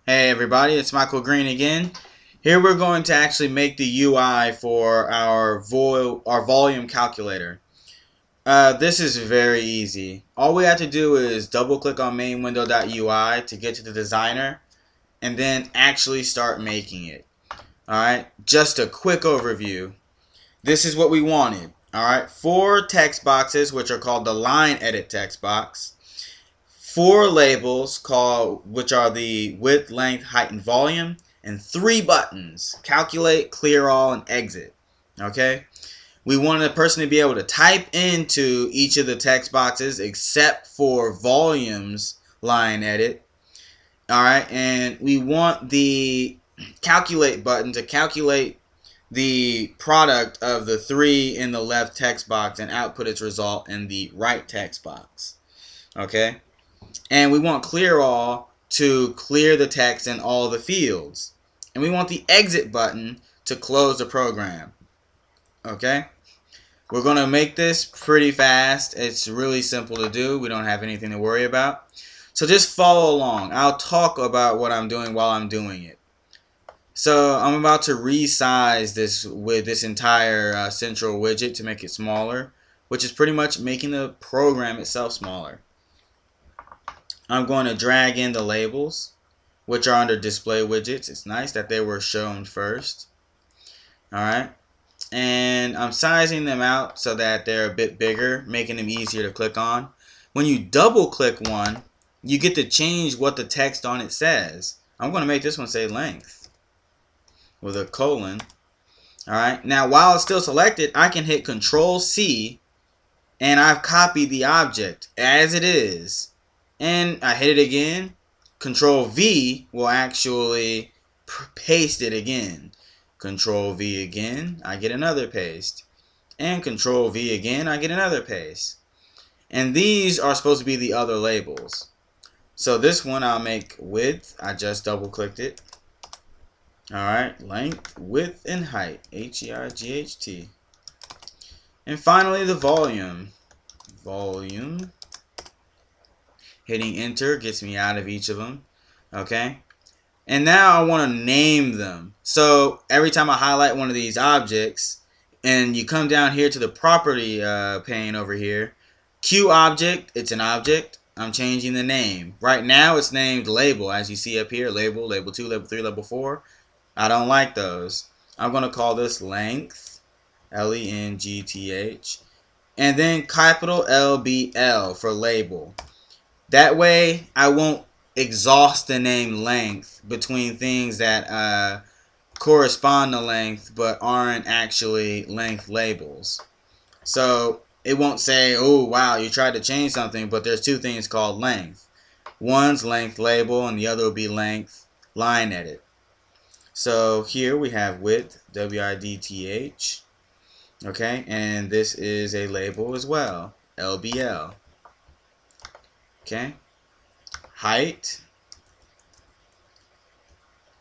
Hey everybody, it's Michial Green again. Here we're going to actually make the UI for our volume calculator. This is very easy. All we have to do is double click on main window.ui to get to the designer and then actually start making it. Alright, just a quick overview. This is what we wanted. Alright, 4 text boxes, which are called the line edit text box. 4 labels which are the width, length, height, and volume, and 3 buttons: calculate, clear all, and exit. Okay, we wanted the person to be able to type into each of the text boxes except for volumes line edit. Alright, and we want the calculate button to calculate the product of the 3 in the left text box and output its result in the right text box. Okay, and we want clear all to clear the text in all the fields. And we want the exit button to close the program. Okay? We're going to make this pretty fast. It's really simple to do. We don't have anything to worry about. So just follow along. I'll talk about what I'm doing while I'm doing it. So I'm about to resize this with this entire central widget to make it smaller, which is pretty much making the program itself smaller. I'm going to drag in the labels, which are under display widgets. It's nice that they were shown first. Alright, and I'm sizing them out so that they're a bit bigger, making them easier to click on. When you double click one, you get to change what the text on it says. I'm going to make this one say length with a colon. Alright, now while it's still selected, I can hit Control C and I've copied the object as it is. And I hit it again. Control V will actually paste it again. Control V again, I get another paste. And Control V again, I get another paste. And these are supposed to be the other labels. So this one I'll make width. I just double clicked it. Alright, length, width, and height. H-E-I-G-H-T. And finally the volume. Volume. Hitting enter gets me out of each of them. Okay. And now I want to name them. So every time I highlight one of these objects and you come down here to the property pane over here, Q object, it's an object. I'm changing the name. Right now it's named label, as you see up here. Label, label 2, label 3, label 4. I don't like those. I'm going to call this length. L-E-N-G-T-H. And then capital L-B-L for label. That way, I won't exhaust the name length between things that correspond to length but aren't actually length labels. So it won't say, oh wow, you tried to change something, but there's 2 things called length. One's length label and the other will be length line edit. So here we have width, W-I-D-T-H. Okay, and this is a label as well, L-B-L. Okay, height,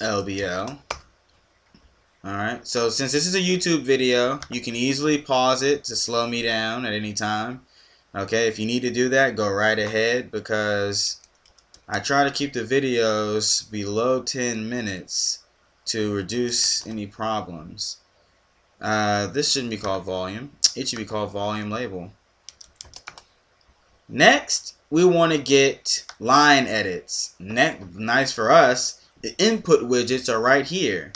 LBL. Alright, so since this is a YouTube video, you can easily pause it to slow me down at any time. Okay, if you need to do that, go right ahead, because I try to keep the videos below 10 minutes to reduce any problems. This shouldn't be called volume. It should be called volume label. Next, we want to get line edits. Nice for us, the input widgets are right here.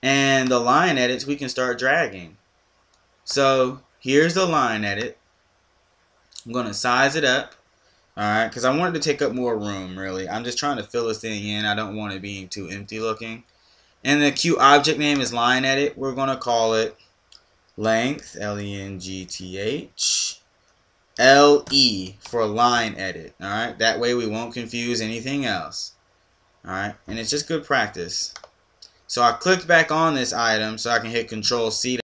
And the line edits we can start dragging. So here's the line edit. I'm going to size it up. Alright, because I want it to take up more room, really. I'm just trying to fill this thing in. I don't want it being too empty looking. And the Q object name is line edit. We're going to call it length, L-E-N-G-T-H. L-E for line edit. Alright, that way we won't confuse anything else. Alright, and it's just good practice. So I clicked back on this item so I can hit Control C